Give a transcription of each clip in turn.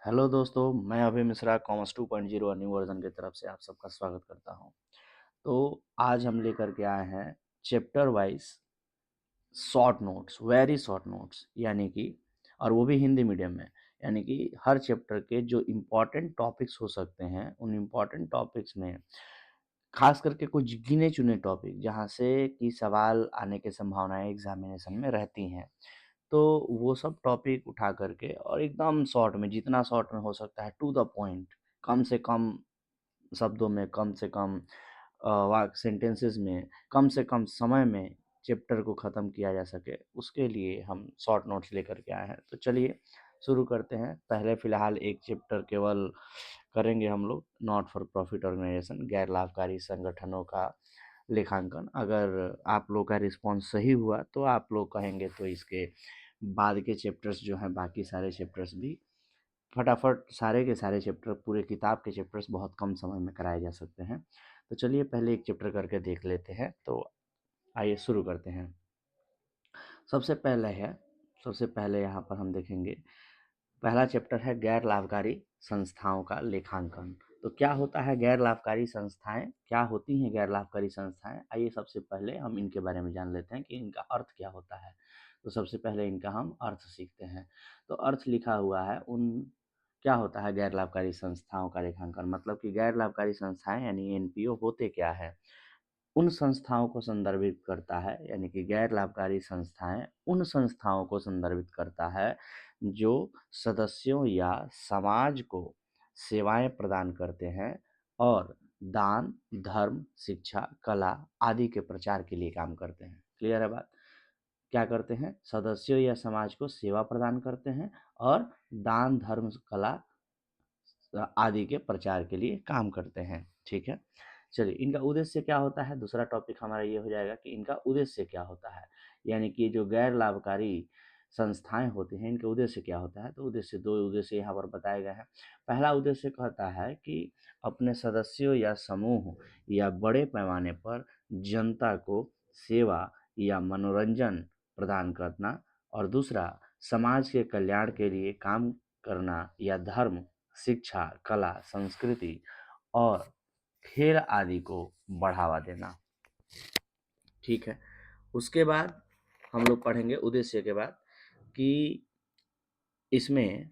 Hello दोस्तों, मैं अभय Mishra commerce 2.0 new version की तरफ से आप सबका स्वागत करता हूं। तो आज हम लेकर के आए हैं chapter wise short notes, very short notes, यानी कि और वो भी हिंदी मीडियम में। यानी कि हर चैप्टर के जो इम्पोर्टेंट टॉपिक्स हो सकते हैं, उन इम्पोर्टेंट टॉपिक्स में खास करके कुछ गिने चुने टॉपिक जहाँ से कि सवाल आने की संभावनाएं एग्जामिनेशन में रहती हैं, तो वो सब टॉपिक उठा करके और एकदम शॉर्ट में, जितना शॉर्ट में हो सकता है, टू द पॉइंट, कम से कम शब्दों में, कम से कम वाक सेंटेंसेस में, कम से कम समय में चैप्टर को ख़त्म किया जा सके, उसके लिए हम शॉर्ट नोट्स लेकर के आए हैं। तो चलिए शुरू करते हैं। पहले फ़िलहाल एक चैप्टर केवल करेंगे हम लोग, नॉट फॉर प्रॉफिट ऑर्गेनाइजेशन, गैर लाभकारी संगठनों का लेखांकन। अगर आप लोग का रिस्पॉन्स सही हुआ तो आप लोग कहेंगे तो इसके बाद के चैप्टर्स जो हैं, बाकी सारे चैप्टर्स भी फटाफट, सारे के सारे चैप्टर, पूरे किताब के चैप्टर्स बहुत कम समय में कराए जा सकते हैं। तो चलिए पहले एक चैप्टर करके देख लेते हैं। तो आइए शुरू करते हैं। सबसे पहले है सबसे पहले यहाँ पर हम देखेंगे, पहला चैप्टर है गैर लाभकारी संस्थाओं का लेखांकन। तो क्या होता है गैर लाभकारी संस्थाएं, क्या होती हैं गैर लाभकारी संस्थाएं? आइए सबसे पहले हम इनके बारे में जान लेते हैं कि इनका अर्थ क्या होता है। तो सबसे पहले इनका हम अर्थ सीखते हैं। तो अर्थ लिखा हुआ है उन, क्या होता है गैर लाभकारी संस्थाओं का लेखांकन, मतलब कि गैर लाभकारी संस्थाएं यानी एनपीओ होते क्या है, उन संस्थाओं को संदर्भित करता है। यानी कि गैर लाभकारी संस्थाएं उन संस्थाओं को संदर्भित करता है जो सदस्यों या समाज को सेवाएं प्रदान करते हैं और दान, धर्म, शिक्षा, कला आदि के प्रचार के लिए काम करते हैं। क्लियर है बात? क्या करते हैं? सदस्यों या समाज को सेवा प्रदान करते हैं और दान, धर्म, कला आदि के प्रचार के लिए काम करते हैं। ठीक है, चलिए इनका उद्देश्य क्या होता है, दूसरा टॉपिक हमारा ये हो जाएगा कि इनका उद्देश्य क्या होता है। यानी कि जो गैर लाभकारी संस्थाएं होती हैं, इनके उद्देश्य क्या होता है। तो उद्देश्य, दो उद्देश्य यहाँ पर बताए गए हैं। पहला उद्देश्य कहता है कि अपने सदस्यों या समूह या बड़े पैमाने पर जनता को सेवा या मनोरंजन प्रदान करना, और दूसरा समाज के कल्याण के लिए काम करना या धर्म, शिक्षा, कला, संस्कृति और खेल आदि को बढ़ावा देना। ठीक है, उसके बाद हम लोग पढ़ेंगे उद्देश्य के बाद कि इसमें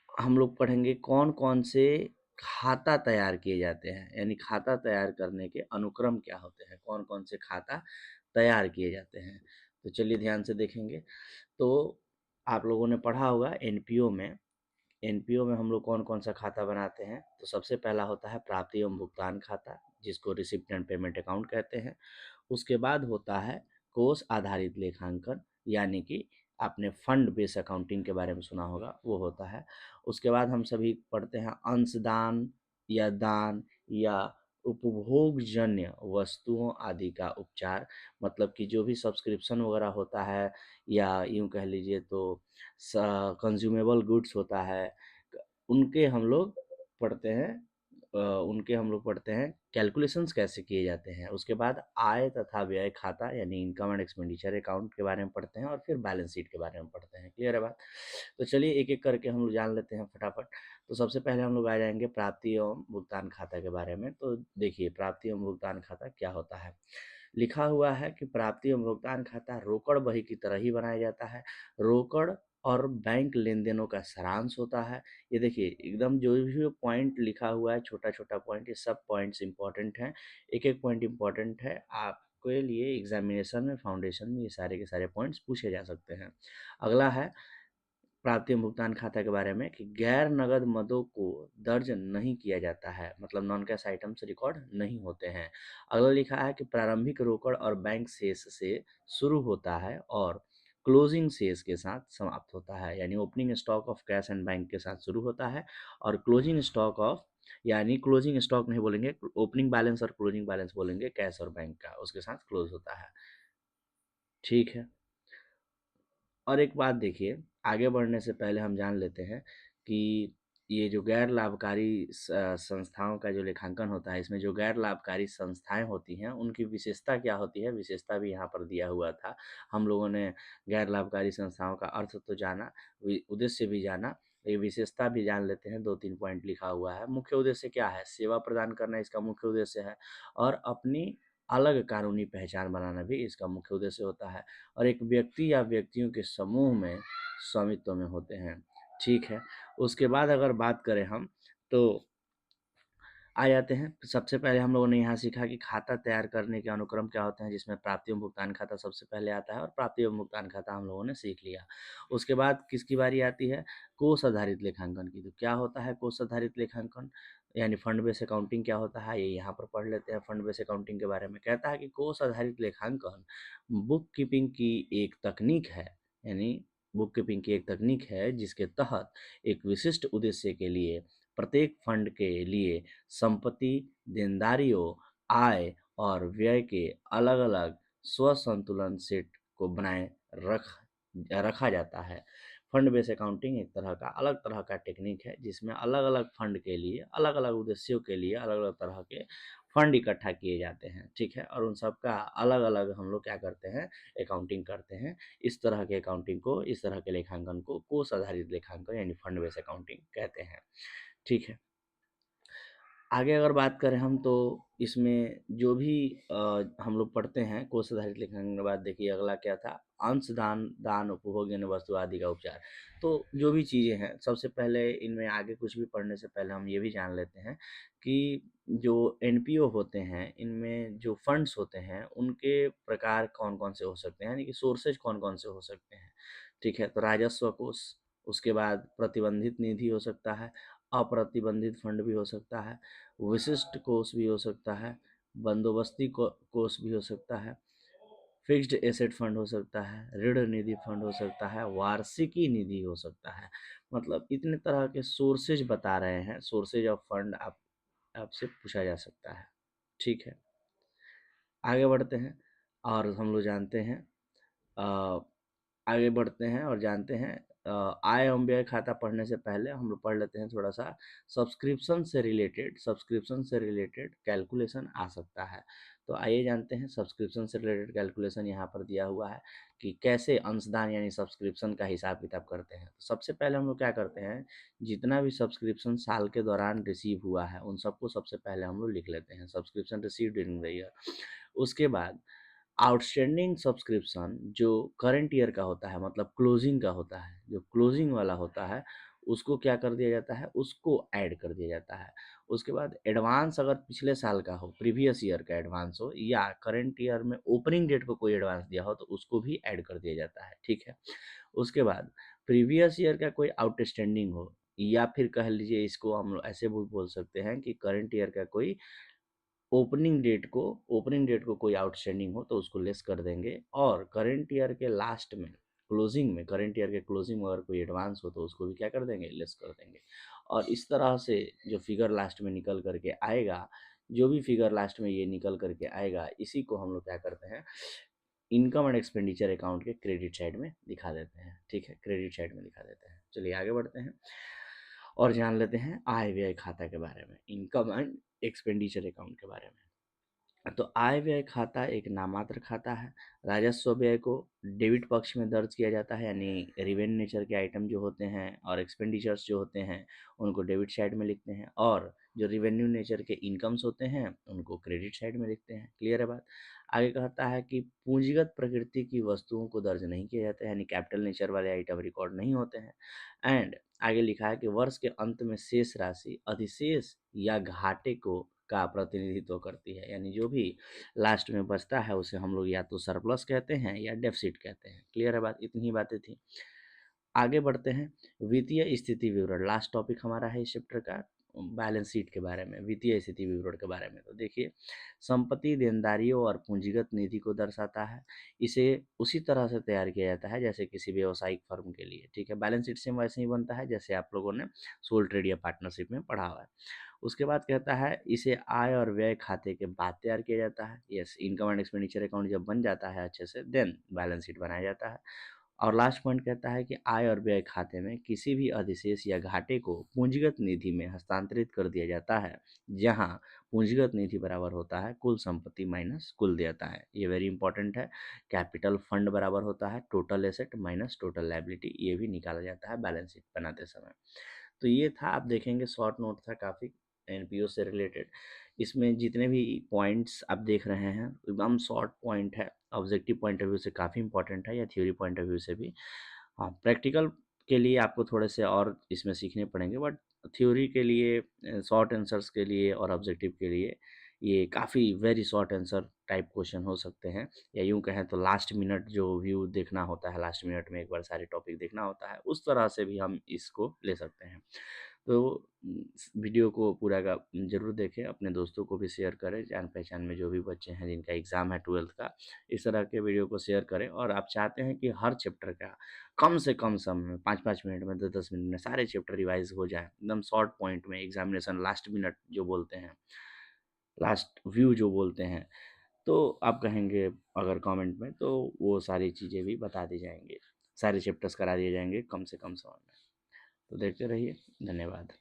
हम लोग पढ़ेंगे कौन कौन से खाता तैयार किए जाते हैं। यानी खाता तैयार करने के अनुक्रम क्या होते हैं, कौन कौन से खाता तैयार किए जाते हैं। तो चलिए ध्यान से देखेंगे। तो आप लोगों ने पढ़ा होगा एनपीओ में हम लोग कौन कौन सा खाता बनाते हैं। तो सबसे पहला होता है प्राप्ति एवं भुगतान खाता, जिसको रिसिप्ट एंड पेमेंट अकाउंट कहते हैं। उसके बाद होता है कोष आधारित लेखांकन, यानी कि आपने फंड बेस अकाउंटिंग के बारे में सुना होगा, वो होता है। उसके बाद हम सभी पढ़ते हैं अंशदान या दान या उपभोगजन्य वस्तुओं आदि का उपचार, मतलब कि जो भी सब्सक्रिप्शन वगैरह होता है, या यूँ कह लीजिए तो कंज्यूमेबल गुड्स होता है, उनके हम लोग पढ़ते हैं। उनके हम लोग पढ़ते हैं कैलकुलेशंस कैसे किए जाते हैं। उसके बाद आय तथा व्यय खाता यानी इनकम एंड एक्सपेंडिचर अकाउंट के बारे में पढ़ते हैं, और फिर बैलेंस शीट के बारे में पढ़ते हैं। क्लियर है बात? तो चलिए एक एक करके हम लोग जान लेते हैं फटाफट। तो सबसे पहले हम लोग आ जाएंगे प्राप्ति एवं भुगतान खाता के बारे में। तो देखिए प्राप्ति एवं भुगतान खाता क्या होता है। लिखा हुआ है कि प्राप्ति एवं भुगतान खाता रोकड़ बही की तरह ही बनाया जाता है। रोकड़ और बैंक लेन देनों का सारांश होता है। ये देखिए एकदम जो भी पॉइंट लिखा हुआ है, छोटा छोटा पॉइंट, ये सब पॉइंट्स इंपॉर्टेंट हैं। एक एक पॉइंट इंपॉर्टेंट है आपके लिए। एग्जामिनेशन में, फाउंडेशन में ये सारे के सारे पॉइंट्स पूछे जा सकते हैं। अगला है प्राप्ति एवं भुगतान खाता के बारे में कि गैर नगद मदों को दर्ज नहीं किया जाता है, मतलब नॉन कैश आइटम्स रिकॉर्ड नहीं होते हैं। अगला लिखा है कि प्रारंभिक रोकड़ और बैंक शेष से शुरू होता है और क्लोजिंग शेष के साथ समाप्त होता है। यानी opening stock of cash and bank के साथ शुरू होता है और क्लोजिंग स्टॉक ऑफ, यानी क्लोजिंग स्टॉक नहीं बोलेंगे, ओपनिंग बैलेंस और क्लोजिंग बैलेंस बोलेंगे, कैश और बैंक का, उसके साथ क्लोज होता है। ठीक है, और एक बात देखिए, आगे बढ़ने से पहले हम जान लेते हैं कि ये जो गैर लाभकारी संस्थाओं का जो लेखांकन होता है, इसमें जो गैर लाभकारी संस्थाएं होती हैं उनकी विशेषता क्या होती है, विशेषता भी यहाँ पर दिया हुआ था। हम लोगों ने गैर लाभकारी संस्थाओं का अर्थ तो जाना, उद्देश्य भी जाना, ये विशेषता भी जान लेते हैं, 2-3 पॉइंट लिखा हुआ है। मुख्य उद्देश्य क्या है? सेवा प्रदान करना इसका मुख्य उद्देश्य है और अपनी अलग कानूनी पहचान बनाना भी इसका मुख्य उद्देश्य होता है और एक व्यक्ति या व्यक्तियों के समूह में स्वामित्व में होते हैं। ठीक है, उसके बाद अगर बात करें हम तो आ जाते हैं। सबसे पहले हम लोगों ने यहाँ सीखा कि खाता तैयार करने के अनुक्रम क्या होते हैं, जिसमें प्राप्ति एवं भुगतान खाता सबसे पहले आता है और प्राप्ति एवं भुगतान खाता हम लोगों ने सीख लिया। उसके बाद किसकी बारी आती है? कोष आधारित लेखांकन की। तो क्या होता है कोष आधारित लेखांकन? यानी फंड बेस अकाउंटिंग क्या होता है, ये यहाँ पर पढ़ लेते हैं फंड बेस अकाउंटिंग के बारे में। कहता है कि कोष आधारित लेखांकन बुक कीपिंग की एक तकनीक है, यानी बुक कीपिंग की एक तकनीक है जिसके तहत एक विशिष्ट उद्देश्य के लिए प्रत्येक फंड के लिए संपत्ति, देनदारियों, आय और व्यय के अलग-अलग स्व-संतुलन सेट को बनाए रख रखा जाता है। फंड बेस अकाउंटिंग एक तरह का अलग तरह का टेक्निक है जिसमें अलग-अलग फंड के लिए, अलग-अलग उद्देश्यों के लिए अलग-अलग तरह के फंड इकट्ठा किए जाते हैं, ठीक है? और उन सब का अलग-अलग हम लोग क्या करते हैं, अकाउंटिंग करते हैं। इस तरह के अकाउंटिंग को, इस तरह के लेखांकन को कोष आधारित लेखांकन यानी फंड बेस अकाउंटिंग कहते हैं, ठीक है? आगे अगर बात करें हम तो इसमें जो भी हम लोग पढ़ते हैं कोष आधारित लेखांकन के बाद देखिए अगला क्या था, अंशदान, दान, उपभोग यानी वस्तु आदि का उपचार। तो जो भी चीज़ें हैं सबसे पहले इनमें आगे कुछ भी पढ़ने से पहले हम ये भी जान लेते हैं कि जो एनपीओ होते हैं इनमें जो फंड्स होते हैं उनके प्रकार कौन-कौन से हो सकते हैं, यानी कि सोर्सेज कौन-कौन से हो सकते हैं। ठीक है, तो राजस्व कोष, उसके बाद प्रतिबंधित निधि हो सकता है, अप्रतिबंधित फंड भी हो सकता है, विशिष्ट कोष भी हो सकता है, बंदोबस्ती कोष भी हो सकता है, फिक्स्ड एसेट फंड हो सकता है, ऋण निधि फंड हो सकता है, वार्षिकी निधि हो सकता है। मतलब इतने तरह के सोर्सेज बता रहे हैं, सोर्सेज ऑफ फंड आप आपसे पूछा जा सकता है। ठीक है, आगे बढ़ते हैं और हम लोग जानते हैं अ, आगे बढ़ते हैं और जानते हैं आय एवं व्यय खाता पढ़ने से पहले हम लोग पढ़ लेते हैं थोड़ा सा सब्सक्रिप्शन से रिलेटेड कैलकुलेशन आ सकता है। तो आइए जानते हैं सब्सक्रिप्शन से रिलेटेड कैलकुलेशन यहाँ पर दिया हुआ है कि कैसे अंशदान यानी सब्सक्रिप्शन का हिसाब किताब करते हैं। तो सबसे पहले हम लोग क्या करते हैं, जितना भी सब्सक्रिप्शन साल के दौरान रिसीव हुआ है उन सबको सबसे पहले हम लोग लिख लेते हैं, subscription receive during the year. उसके बाद आउटस्टैंडिंग सब्सक्रिप्शन जो करंट ईयर का होता है, मतलब क्लोजिंग का होता है, जो क्लोजिंग वाला होता है उसको क्या कर दिया जाता है, उसको ऐड कर दिया जाता है। उसके बाद एडवांस अगर पिछले साल का हो, प्रीवियस ईयर का एडवांस हो या करंट ईयर में ओपनिंग डेट को कोई एडवांस दिया हो तो उसको भी ऐड कर दिया जाता है, ठीक है। उसके बाद प्रीवियस ईयर का कोई आउटस्टैंडिंग हो या फिर कह लीजिए इसको हम लोग ऐसे भी बोल सकते हैं कि करंट ईयर का कोई ओपनिंग डेट को कोई आउटस्टैंडिंग हो तो उसको लेस कर देंगे और करंट ईयर के लास्ट में क्लोजिंग में, करंट ईयर के क्लोजिंग में अगर कोई एडवांस हो तो उसको भी क्या कर देंगे, लेस कर देंगे। और इस तरह से जो फिगर लास्ट में निकल करके आएगा, जो भी फिगर लास्ट में ये निकल करके आएगा इसी को हम लोग क्या करते हैं, इनकम एंड एक्सपेंडिचर अकाउंट के क्रेडिट साइड में दिखा देते हैं, ठीक है, क्रेडिट साइड में दिखा देते हैं। चलिए आगे बढ़ते हैं और जान लेते हैं आय व्यय खाता के बारे में, इनकम एंड एक्सपेंडिचर अकाउंट के बारे में। तो आय व्यय खाता एक नामात्र खाता है। राजस्व व्यय को डेबिट पक्ष में दर्ज किया जाता है, यानी रेवेन्यू नेचर के आइटम जो होते हैं और एक्सपेंडिचर्स जो होते हैं उनको डेबिट साइड में लिखते हैं और जो रेवेन्यू नेचर के इनकम्स होते हैं उनको क्रेडिट साइड में लिखते हैं। क्लियर है बात? आगे कहता है कि पूंजीगत प्रकृति की वस्तुओं को दर्ज नहीं किया जाता है, यानी कैपिटल नेचर वाले आइटम रिकॉर्ड नहीं होते हैं। एंड आगे लिखा है कि वर्ष के अंत में शेष राशि अधिशेष या घाटे को का प्रतिनिधित्व करती है, यानी जो भी लास्ट में बचता है उसे हम लोग या तो सरप्लस कहते हैं या डेफिसिट कहते हैं। क्लियर है बात? इतनी ही बातें थी। आगे बढ़ते हैं वित्तीय स्थिति विवरण, लास्ट टॉपिक हमारा है इस चैप्टर का, बैलेंस शीट के बारे में, वित्तीय स्थिति विवरण के बारे में। तो देखिए संपत्ति, देनदारियों और पूंजीगत निधि को दर्शाता है। इसे उसी तरह से तैयार किया जाता है जैसे किसी व्यावसायिक फर्म के लिए, ठीक है। बैलेंस शीट सेम वैसे ही बनता है जैसे आप लोगों ने सोल ट्रेड या पार्टनरशिप में पढ़ा हुआ है। उसके बाद कहता है इसे आय और व्यय खाते के बाद तैयार किया जाता है। Yes, income and expenditure account जब बन जाता है अच्छे से देन बैलेंस शीट बनाया जाता है। और लास्ट पॉइंट कहता है कि आय और व्यय खाते में किसी भी अधिशेष या घाटे को पूंजीगत निधि में हस्तांतरित कर दिया जाता है, जहां पूंजीगत निधि बराबर होता है कुल संपत्ति माइनस कुल देयता है। ये वेरी इंपॉर्टेंट है। कैपिटल फंड बराबर होता है total asset minus total liability, ये भी निकाला जाता है बैलेंस शीट बनाते समय। तो ये था, आप देखेंगे शॉर्ट नोट था काफ़ी एनपीओ से रिलेटेड। इसमें जितने भी पॉइंट्स आप देख रहे हैं एकदम शॉर्ट पॉइंट है, ऑब्जेक्टिव पॉइंट ऑफ व्यू से काफ़ी इंपॉर्टेंट है या थ्योरी पॉइंट ऑफ व्यू से भी। हाँ, प्रैक्टिकल के लिए आपको थोड़े से और इसमें सीखने पड़ेंगे, बट थ्योरी के लिए शॉर्ट आंसर्स के लिए और ऑब्जेक्टिव के लिए ये काफ़ी very short answer type question हो सकते हैं। या यूँ कहें तो लास्ट मिनट जो व्यू देखना होता है, लास्ट मिनट में एक बार सारे टॉपिक देखना होता है, उस तरह से भी हम इसको ले सकते हैं। तो इस वीडियो को पूरा का ज़रूर देखें, अपने दोस्तों को भी शेयर करें, जान पहचान में जो भी बच्चे हैं जिनका एग्ज़ाम है 12th का, इस तरह के वीडियो को शेयर करें। और आप चाहते हैं कि हर चैप्टर का कम से कम समय में 5-5 मिनट में, 10-10 मिनट में सारे चैप्टर रिवाइज़ हो जाएँ, एकदम शॉर्ट पॉइंट में एग्ज़ामिनेशन लास्ट मिनट जो बोलते हैं, लास्ट व्यू जो बोलते हैं, तो आप कहेंगे अगर कमेंट में तो वो सारी चीज़ें भी बता दी जाएँगी। सारे चैप्टर्स करा दिए जाएँगे कम से कम समय में। तो देखते रहिए, धन्यवाद।